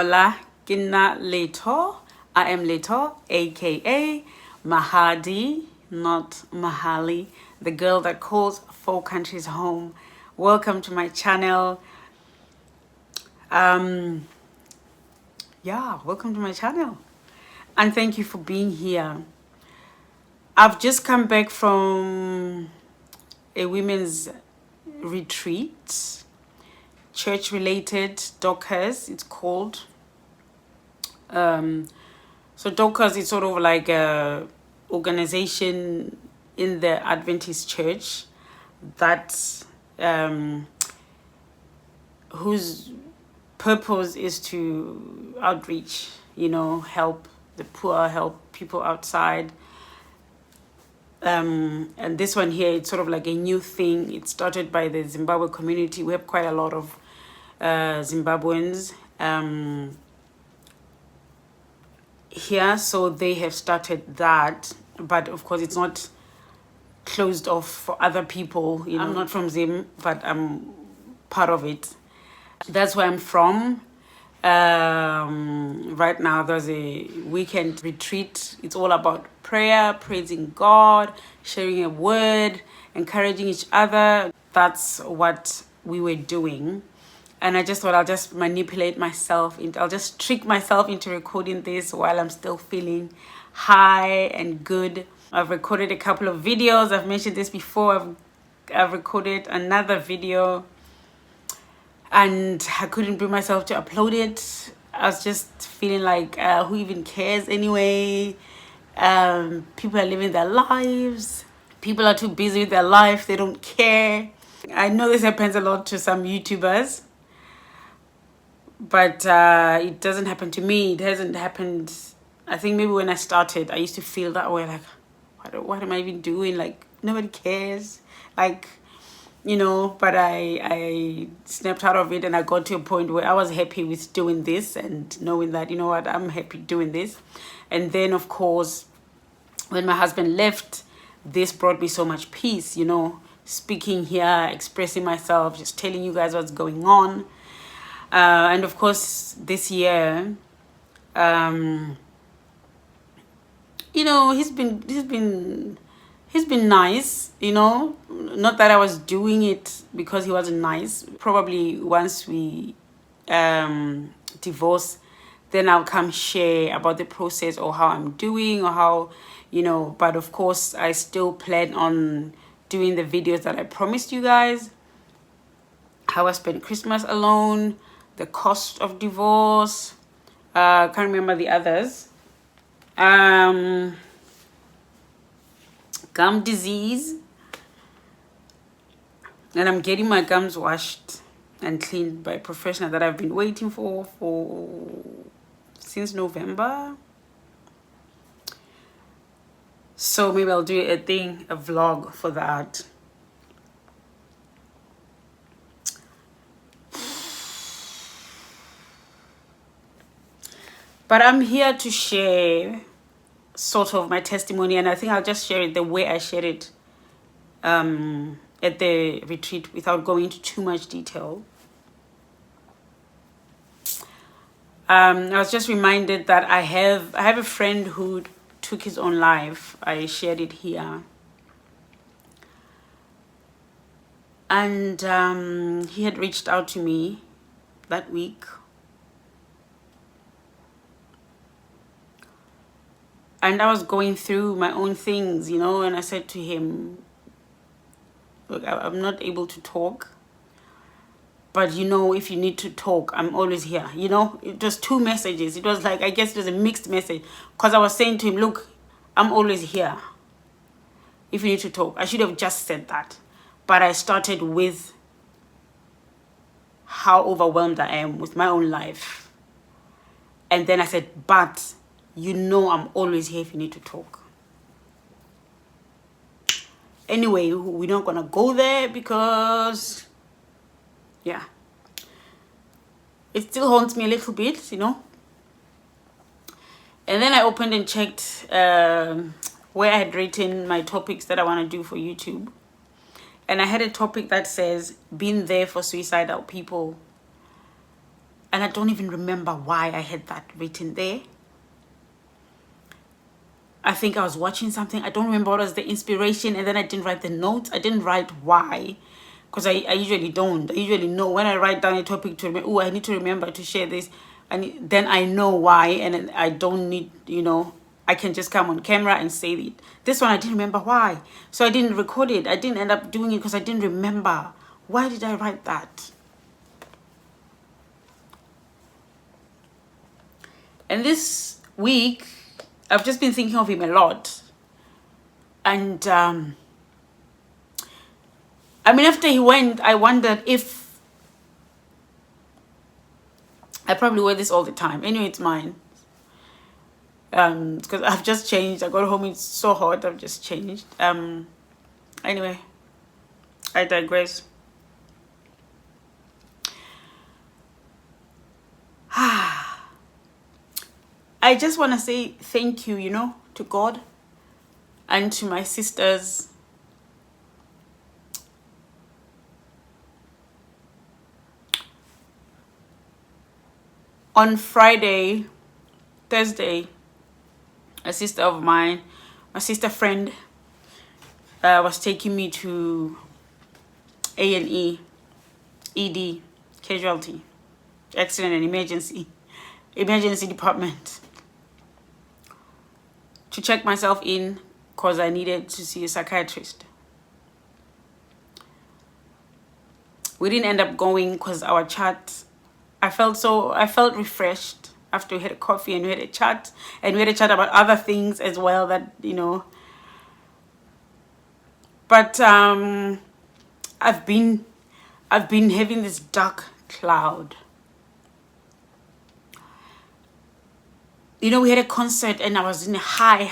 Hola, Kina LETHO. I am LETHO, aka Mahadi, not Mahali, the girl that calls 4 countries home. Welcome to my channel. Welcome to my channel. And thank you for being here. I've just come back from a women's retreat, church related, Dockers it's called. So Dockers is sort of like a organization in the Adventist church that whose purpose is to outreach, help the poor, help people outside. And this one here, it's sort of like a new thing. It started by the Zimbabwe community. We have quite a lot of Zimbabweans here, so they have started that. But of course, it's not closed off for other people. I'm not from Zim, but I'm part of it. That's where I'm from. Right now there's a weekend retreat. It's all about prayer, praising God, sharing a word, encouraging each other. That's what we were doing. And I just thought I'll just manipulate myself. I'll just trick myself into recording this while I'm still feeling high and good. I've recorded a couple of videos. I've mentioned this before. I've recorded another video and I couldn't bring myself to upload it. I was just feeling like, who even cares anyway? People are living their lives. People are too busy with their life. They don't care. I know this happens a lot to some YouTubers, but it doesn't happen to me. It hasn't happened. I think maybe when I started, I used to feel that way, like, what am I even doing? Like, nobody cares. Like, but I snapped out of it and I got to a point where I was happy with doing this and knowing that, I'm happy doing this. And then, of course, when my husband left, this brought me so much peace, speaking here, expressing myself, just telling you guys what's going on. And of course, this year, he's been nice, not that I was doing it because he wasn't nice. Probably once we divorce, then I'll come share about the process or how I'm doing or how, but of course I still plan on doing the videos that I promised you guys. How I spent Christmas alone, the cost of divorce, can't remember the others. Gum disease, and I'm getting my gums washed and cleaned by a professional that I've been waiting for since November. So maybe I'll do a vlog for that. But I'm here to share sort of my testimony, and I think I'll just share it the way I shared it at the retreat without going into too much detail. I was just reminded that I have a friend who took his own life. I shared it here. And he had reached out to me that week. And I was going through my own things, and I said to him, look, I'm not able to talk. But, if you need to talk, I'm always here. It was 2 messages. It was like, I guess it was a mixed message. Because I was saying to him, look, I'm always here. If you need to talk. I should have just said that. But I started with how overwhelmed I am with my own life. And then I said, but I'm always here if you need to talk. Anyway, we're not going to go there because, yeah, it still haunts me a little bit, And then I opened and checked where I had written my topics that I want to do for YouTube. And I had a topic that says, being there for suicidal people. And I don't even remember why I had that written there. I think I was watching something. I don't remember what was the inspiration. And then I didn't write the notes. I didn't write why. Because I usually don't. I usually know when I write down a topic to remember. Oh, I need to remember to share this. And then I know why. And I don't need, I can just come on camera and say it. This one, I didn't remember why. So I didn't record it. I didn't end up doing it because I didn't remember. Why did I write that? And this week, I've just been thinking of him a lot. And, after he went, I wondered if... I probably wear this all the time. Anyway, it's mine. Because I've just changed. I got home, it's so hot. I've just changed. Anyway, I digress. I just want to say thank you, to God and to my sisters. On Thursday, a sister of mine, my sister friend, was taking me to A&E, ED, casualty, accident and emergency department, to check myself in because I needed to see a psychiatrist. We didn't end up going because our chat, I felt refreshed after we had a coffee and we had a chat, and we had a chat about other things as well that, but I've been having this dark cloud. We had a concert and I was in a high,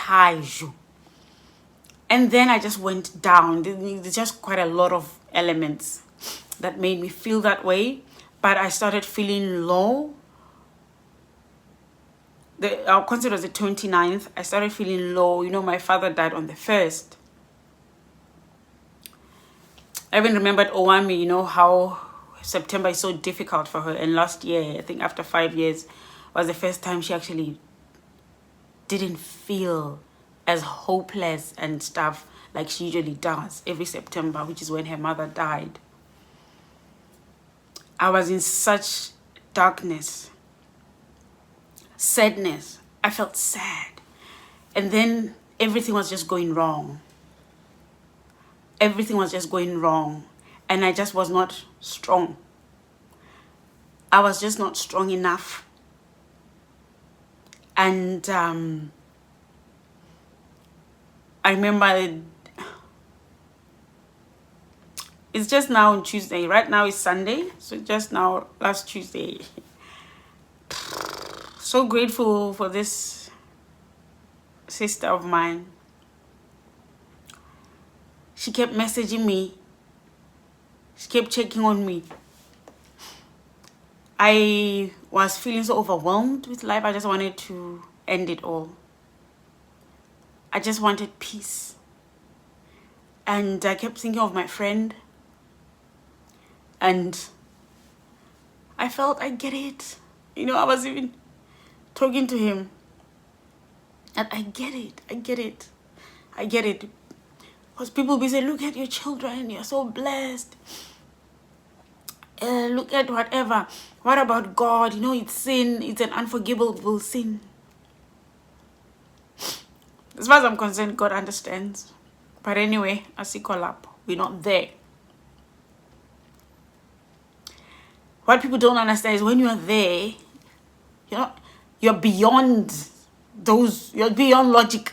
and then I just went down. There's just quite a lot of elements that made me feel that way. But I started feeling low. Our concert was the 29th. I started feeling low. My father died on the 1st. I even remembered Owami, how September is so difficult for her. And last year, I think after 5 years, was the first time she actually didn't feel as hopeless and stuff like she usually does every September, which is when her mother died. I was in such darkness, sadness. I felt sad. And then everything was just going wrong. Everything was just going wrong. And I just was not strong. I was just not strong enough. And I remember it's just now on Tuesday. Right now is Sunday. So just now, last Tuesday. So grateful for this sister of mine. She kept messaging me. She kept checking on me. I was feeling so overwhelmed with life. I just wanted to end it all. I just wanted peace. And I kept thinking of my friend. And I felt I get it. I was even talking to him. And I get it. Because people be saying, look at your children. You're so blessed. Look at whatever. What about God? It's sin. It's an unforgivable sin. As far as I'm concerned, God understands. But anyway, I see call up. We're not there. What people don't understand is when you're there, you're beyond those, you're beyond logic.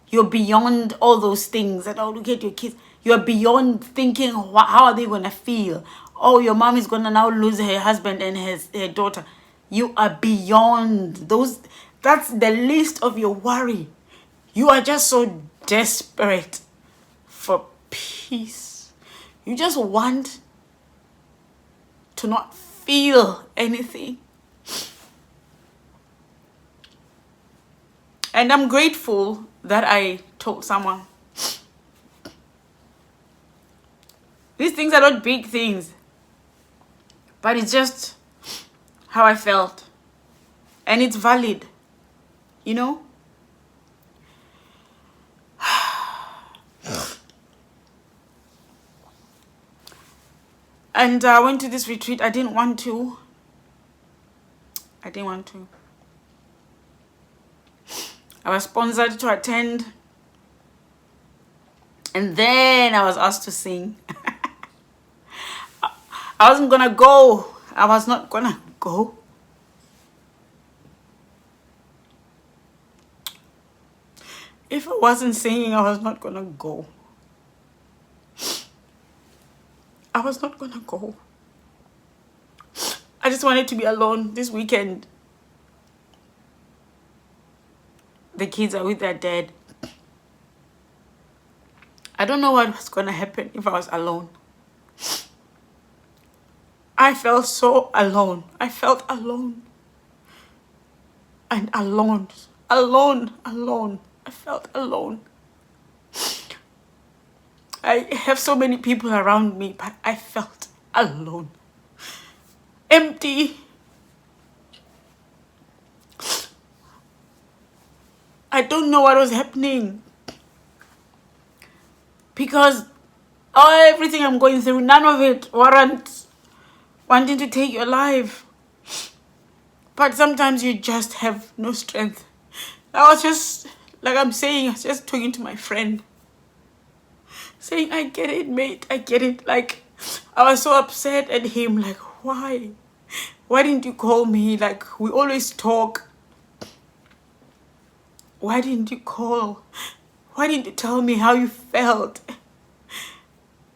You're beyond all those things. And look at your kids. You're beyond thinking, how are they going to feel? Oh, your mom is going to now lose her husband and her daughter. You are beyond those. That's the least of your worry. You are just so desperate for peace. You just want to not feel anything. And I'm grateful that I told someone. These things are not big things. But it's just how I felt. And it's valid, you know? And I went to this retreat. I didn't want to. I was sponsored to attend. And then I was asked to sing. I wasn't gonna go. I was not gonna go. If I wasn't singing, I was not gonna go. I was not gonna go. I just wanted to be alone this weekend. The kids are with their dad. I don't know what was gonna happen if I was alone. I felt so alone. I felt alone. And alone. Alone. I felt alone. I have so many people around me, but I felt alone. Empty. I don't know what was happening. Because everything I'm going through, none of it warrants wanting to take your life. But sometimes you just have no strength. I was just, like I'm saying, I was just talking to my friend. Saying, I get it, mate, I get it. Like, I was so upset at him. Like, why? Why didn't you call me? Like, we always talk. Why didn't you call? Why didn't you tell me how you felt?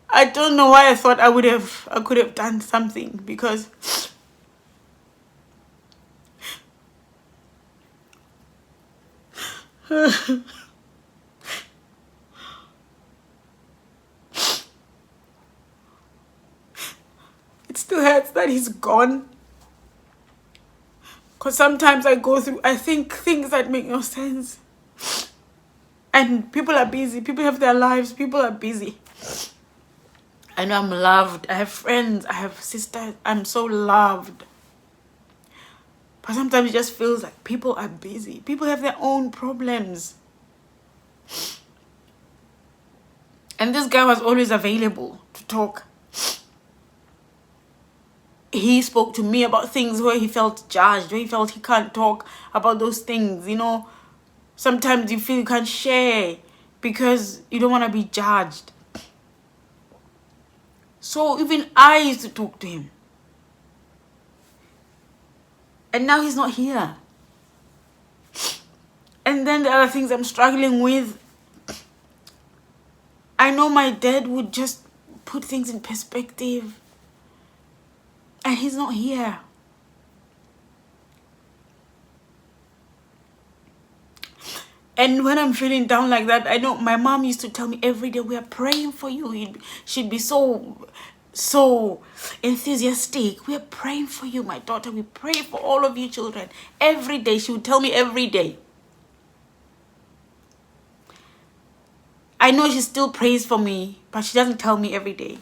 I don't know why I thought I could have done something, because it still hurts that he's gone. Because sometimes I think things that make no sense. And people are busy. People have their lives. People are busy. I know I'm loved. I have friends. I have sisters. I'm so loved. But sometimes it just feels like people are busy. People have their own problems. And this guy was always available to talk. He spoke to me about things where he felt judged, where he felt he can't talk about those things, you know. Sometimes you feel you can't share because you don't want to be judged. So even I used to talk to him. And now he's not here. And then the other things I'm struggling with, I know my dad would just put things in perspective. And he's not here. And when I'm feeling down like that, I know my mom used to tell me every day, we are praying for you. She'd be so enthusiastic. We are praying for you, my daughter. We pray for all of you children. Every day. She would tell me every day. I know she still prays for me, but she doesn't tell me every day.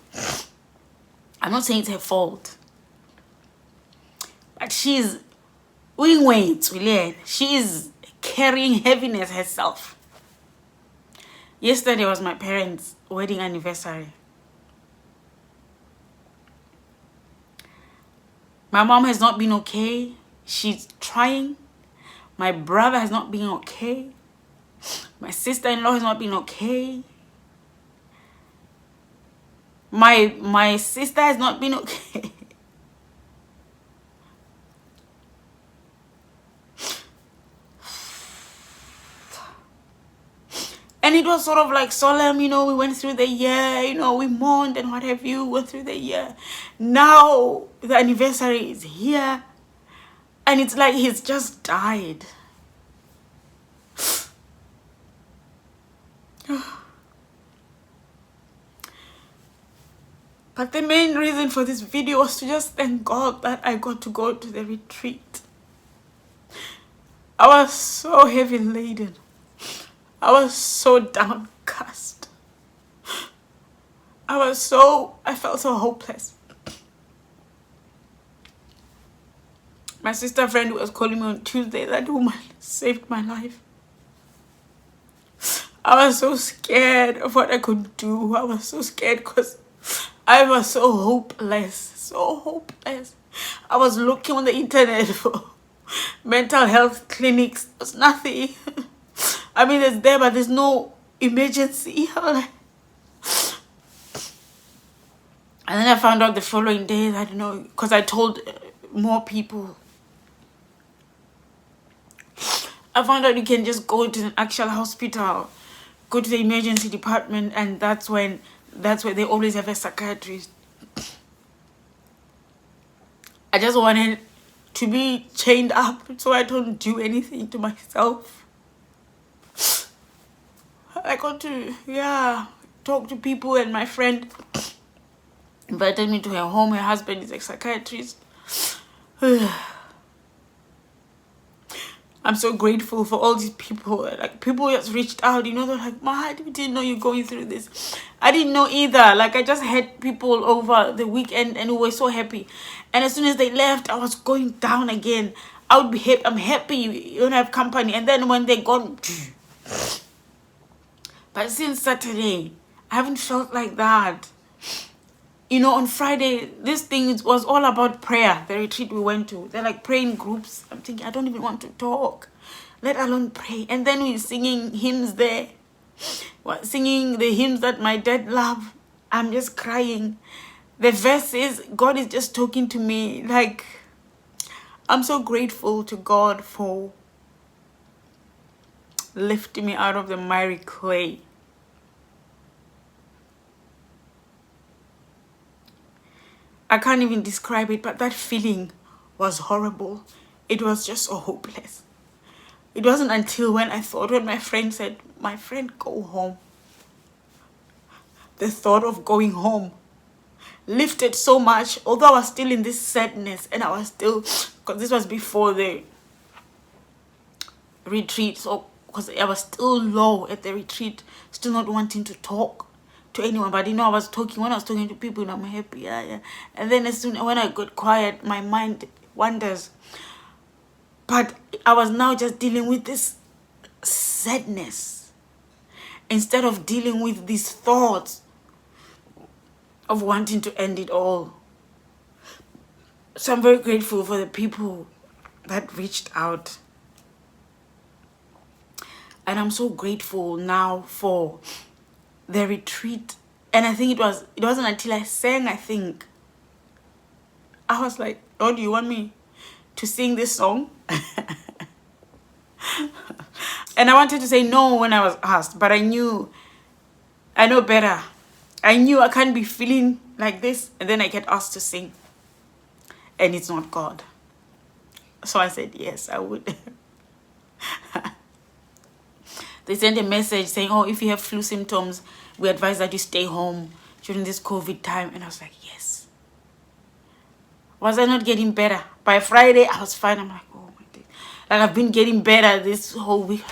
I'm not saying it's her fault. But she's doing weights, she is carrying heaviness herself. Yesterday was my parents' wedding anniversary. My mom has not been okay. She's trying. My brother has not been okay. My sister-in-law has not been okay. My sister has not been okay. And it was sort of like solemn, you know, we went through the year, you know, we mourned and what have you, went through the year. Now the anniversary is here. And it's like he's just died. But the main reason for this video was to just thank God that I got to go to the retreat. I was so heavy laden. I was so downcast. I felt so hopeless. My sister friend who was calling me on Tuesday, that woman saved my life. I was so scared of what I could do. I was so scared because I was so hopeless. So hopeless. I was looking on the internet for mental health clinics. There's nothing. I mean, it's there, but there's no emergency. And then I found out the following day, I don't know, because I told more people. I found out you can just go to an actual hospital, go to the emergency department, and that's where they always have a psychiatrist. I just wanted to be chained up so I don't do anything to myself. I got to, talk to people, and my friend invited me to her home. Her husband is a psychiatrist. I'm so grateful for all these people. Like, people just reached out, they're like, Ma, we didn't know you're going through this. I didn't know either. Like, I just had people over the weekend and we were so happy. And as soon as they left, I was going down again. I would be happy. I'm happy you don't have company. And then when they're gone. But since Saturday, I haven't felt like that. On Friday, this thing was all about prayer, the retreat we went to. They're like praying groups. I'm thinking, I don't even want to talk, let alone pray. And then we're singing hymns there. We're singing the hymns that my dad loved. I'm just crying. The verse is, God is just talking to me. Like, I'm so grateful to God for lifting me out of the miry clay. I can't even describe it, but that feeling was horrible. It was just so hopeless. It wasn't until when my friend said, my friend, go home. The thought of going home lifted so much, although I was still in this sadness, and I was still, because this was before the retreat, so because I was still low at the retreat, still not wanting to talk to anyone. But I was talking, when I was talking to people, I'm happy, and then as soon when I got quiet, my mind wanders. But I was now just dealing with this sadness instead of dealing with these thoughts of wanting to end it all. So I'm very grateful for the people that reached out, and I'm so grateful now for the retreat. And I think it wasn't until I sang, I think I was like, oh, do you want me to sing this song? And I wanted to say no when I was asked, but I know better. I knew I can't be feeling like this and then I get asked to sing, and it's not God. So I said yes, I would. They sent a message saying, oh, if you have flu symptoms, we advise that you stay home during this COVID time. And I was like, yes. Was I not getting better? By Friday, I was fine. I'm like, oh my God. Like, I've been getting better this whole week.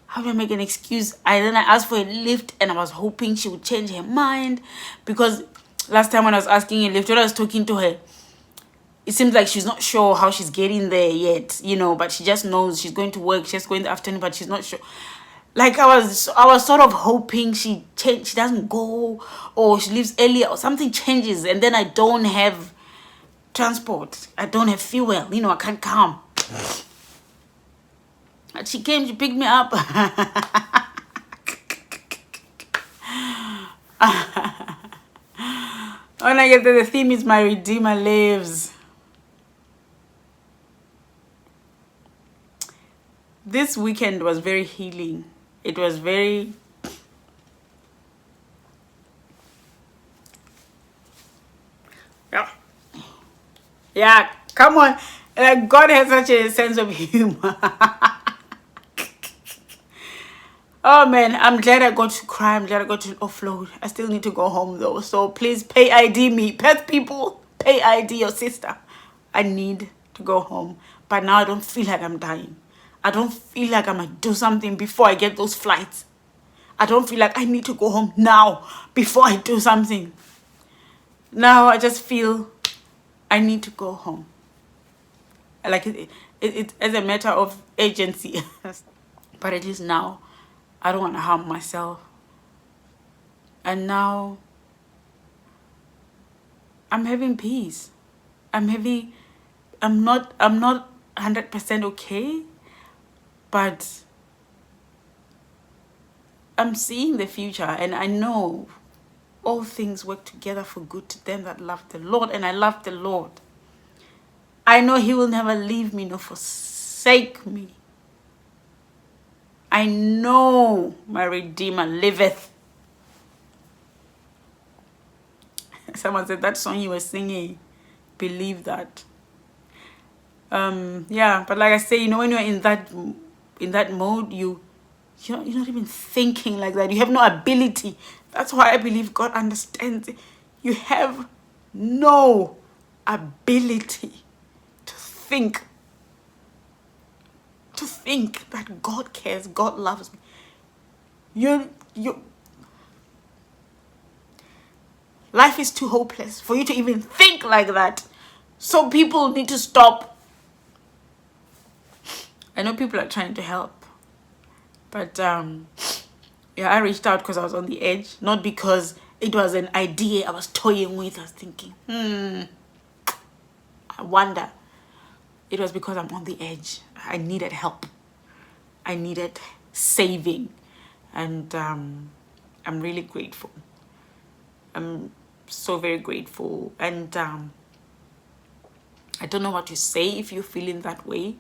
How do I make an excuse? Then I asked for a lift, and I was hoping she would change her mind. Because last time when I was asking a lift, when I was talking to her, it seems like she's not sure how she's getting there yet, but she just knows she's going to work. She's going in the afternoon, but she's not sure. Like, I was sort of hoping she doesn't go, or she leaves earlier, or something changes, and then I don't have transport. I don't have fuel. I can't come. And she came, she picked me up. When I get there, the theme is my Redeemer lives. This weekend was very healing. It was very... Yeah, come on. Like, God has such a sense of humor. Oh, man, I'm glad I got to cry. I'm glad I got to offload. I still need to go home, though. So please pay ID me. Pet people, pay ID your sister. I need to go home. But now I don't feel like I'm dying. I don't feel like I'm going to do something before I get those flights. I don't feel like I need to go home now before I do something. Now I just feel I need to go home. like it as a matter of agency. But at least now I don't want to harm myself. And now I'm having peace. I'm not 100% okay, but I'm seeing the future, and I know all things work together for good to them that love the Lord, and I love the Lord. I know he will never leave me nor forsake me. I know my Redeemer liveth. Someone said that song you were singing, believe that. Yeah, but like I say, when you're in that mode, you're not even thinking like that. You have no ability. That's why I believe God understands it. You have no ability to think that God cares, God loves me. Life is too hopeless for you to even think like that. So people need to stop. I know people are trying to help, but yeah, I reached out because I was on the edge, not because it was an idea I was toying with. I was thinking, I wonder. It was because I'm on the edge. I needed help. I needed saving, and I'm really grateful. I'm so very grateful, and I don't know what to say if you're feeling that way,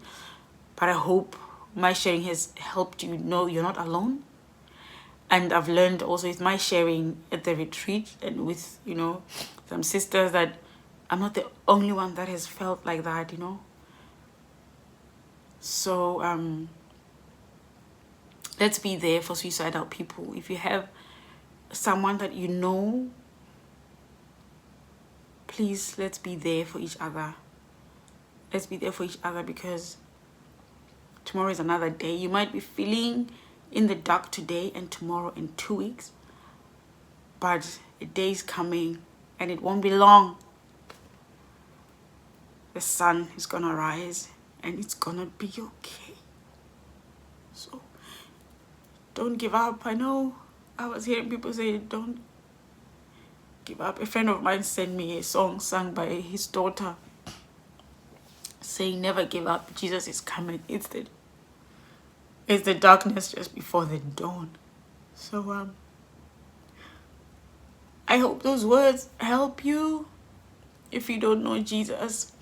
but I hope my sharing has helped you know you're not alone. And I've learned also with my sharing at the retreat and with some sisters that I'm not the only one that has felt like that. So let's be there for suicidal people. If you have someone that please, let's be there for each other. Let's be there for each other, because tomorrow is another day. You might be feeling in the dark today and tomorrow and 2 weeks, but a day is coming and it won't be long. The sun is gonna rise and it's gonna be okay. So don't give up. I know I was hearing people say don't give up. A friend of mine sent me a song sung by his daughter saying never give up, Jesus is coming. It's the darkness just before the dawn. So I hope those words help you. If you don't know Jesus,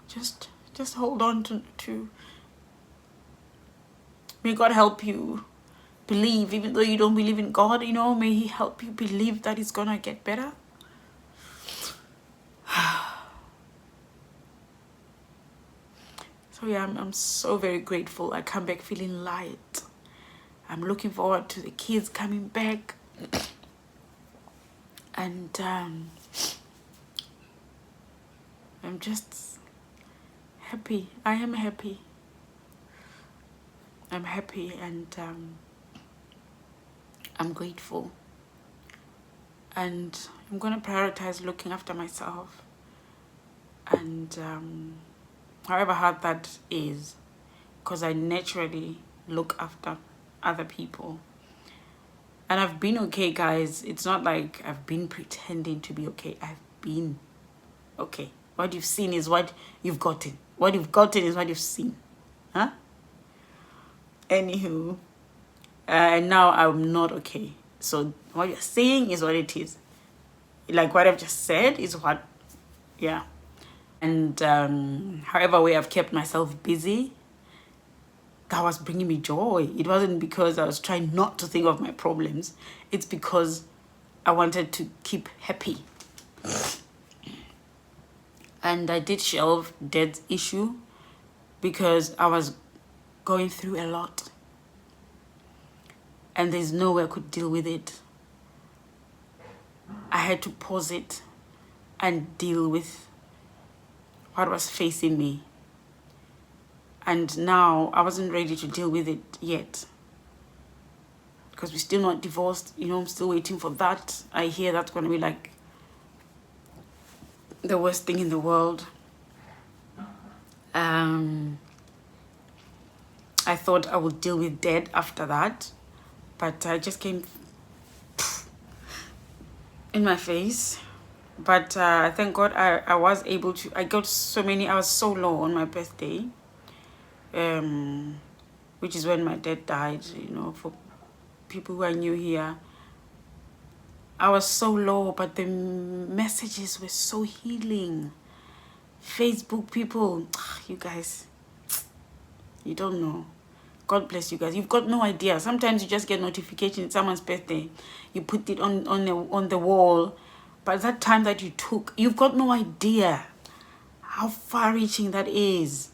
just hold on to may God help you believe, even though you don't believe in God, may he help you believe that it's gonna get better. So yeah, I'm so very grateful. I come back feeling light. I'm looking forward to the kids coming back. And I'm just happy. I am happy. I'm happy, and I'm grateful. And I'm going to prioritize looking after myself. And however hard that is, because I naturally look after other people. And I've been okay, guys. It's not like I've been pretending to be okay. I've been okay. What you've seen is what you've gotten. What you've gotten is what you've seen. Huh? Anywho, now I'm not okay. So what you're seeing is what it is. Like what I've just said is what, yeah. And however way I've kept myself busy, that was bringing me joy. It wasn't because I was trying not to think of my problems. It's because I wanted to keep happy. And I did shelve Dad's issue because I was going through a lot. And there's no way I could deal with it. I had to pause it and deal with what was facing me. And now I wasn't ready to deal with it yet, because we're still not divorced. I'm still waiting for that. I hear that's going to be like the worst thing in the world. I thought I would deal with death after that, but I just came in my face. But thank God I was able to. I was so low on my birthday, which is when my dad died. You know, for people who are new here, I was so low, but the messages were so healing. Facebook people, you guys, you don't know. God bless you guys. You've got no idea. Sometimes you just get notification it's someone's birthday. You put it on the wall. But that time that you took, you've got no idea how far-reaching that is.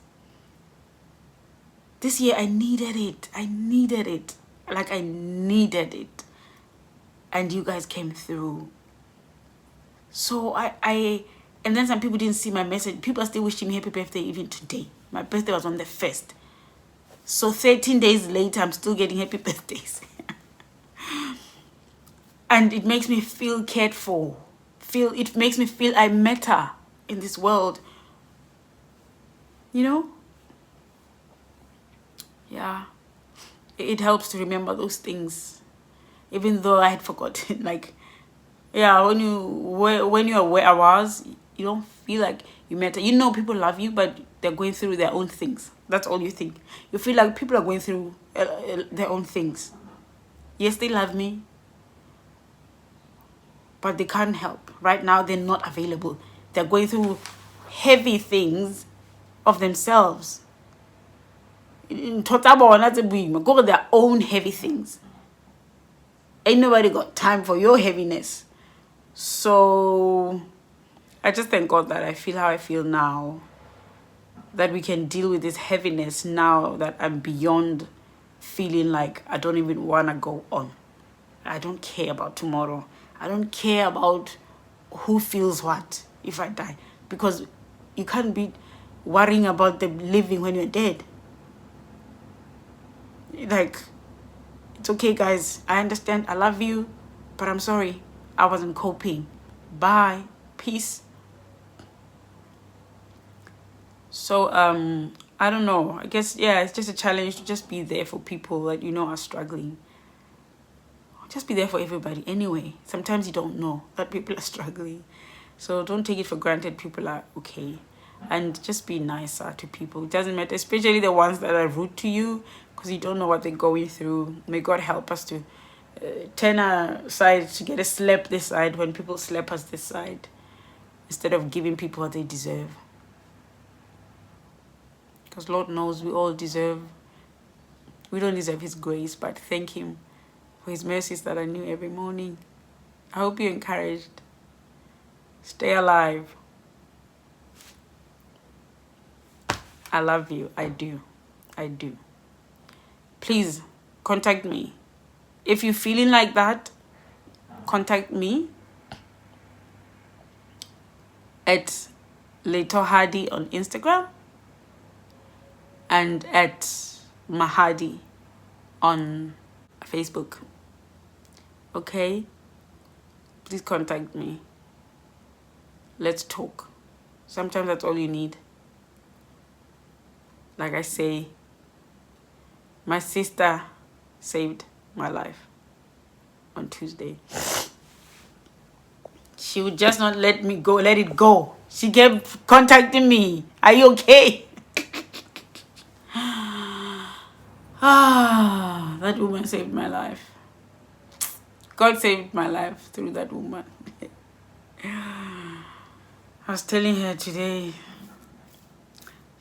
This year I needed it. I needed it. Like I needed it. And you guys came through. So and then some people didn't see my message. People are still wishing me happy birthday even today. My birthday was on the 1st. So 13 days later, I'm still getting happy birthdays. And it makes me feel cared for. It makes me feel I matter in this world. You know? Yeah. It helps to remember those things. Even though I had forgotten. Like, yeah, when you're where I was, you don't feel like you matter. You know people love you, but they're going through their own things. That's all you think. You feel like people are going through their own things. Yes, they love me, but they can't help. Right now, they're not available. They're going through heavy things of themselves. In go with their own heavy things. Ain't nobody got time for your heaviness. So I just thank God that I feel how I feel now. That we can deal with this heaviness now that I'm beyond feeling like I don't even want to go on. I don't care about tomorrow. I don't care about who feels what if I die. Because you can't be worrying about the living when you're dead. Like, it's okay, guys. I understand. I love you. But I'm sorry. I wasn't coping. Bye. Peace. So, I don't know. I guess, yeah, it's just a challenge to just be there for people that you know are struggling. Just be there for everybody anyway. Sometimes you don't know that people are struggling. So don't take it for granted people are okay. And just be nicer to people. It doesn't matter, especially the ones that are rude to you, because you don't know what they're going through. May God help us to turn aside to get a slap this side when people slap us this side, instead of giving people what they deserve. Because Lord knows we don't deserve His grace, but thank Him for His mercies that are new every morning. I hope you're encouraged. Stay alive. I love you. I do. I do. Please contact me. If you're feeling like that, contact me at LETHO Hadi on Instagram and at Mahadi on Facebook. Okay? Please contact me. Let's talk. Sometimes that's all you need. Like I say, my sister saved my life on Tuesday. She would just not let it go. She kept contacting me. Are you okay? That woman saved my life. God saved my life through that woman. I was telling her today,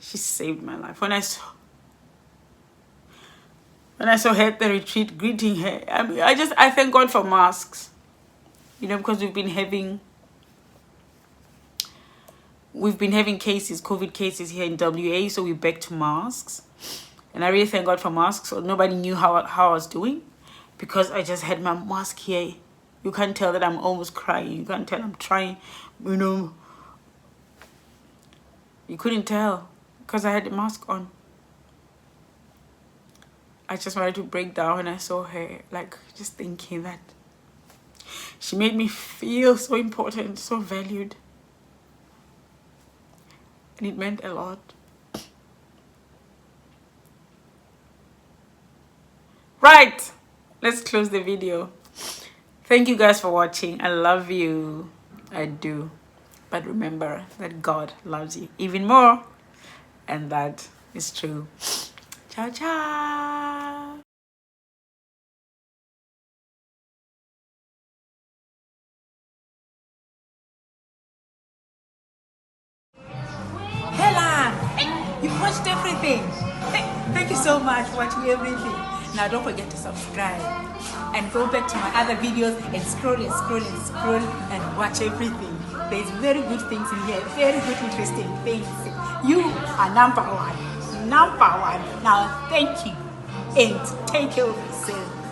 she saved my life. When I saw her at the retreat greeting her, I thank God for masks. You know, because we've been having cases, COVID cases here in WA, so we're back to masks. And I really thank God for masks. So nobody knew how I was doing, because I just had my mask here. You can't tell that I'm almost crying. You can't tell I'm trying, you know. You couldn't tell because I had the mask on. I just wanted to break down when I saw her, like, just thinking that she made me feel so important, so valued. And it meant a lot. Right, let's close the video. Thank you guys for watching. I love you. I do. But remember that God loves you even more. And that is true. Ciao, ciao. Hala, you've watched everything. Thank you so much for watching everything. Now don't forget to subscribe and go back to my other videos and scroll and scroll and scroll and watch everything. There's very good things in here, very good interesting things. You are number one. Now thank you and take care of yourself.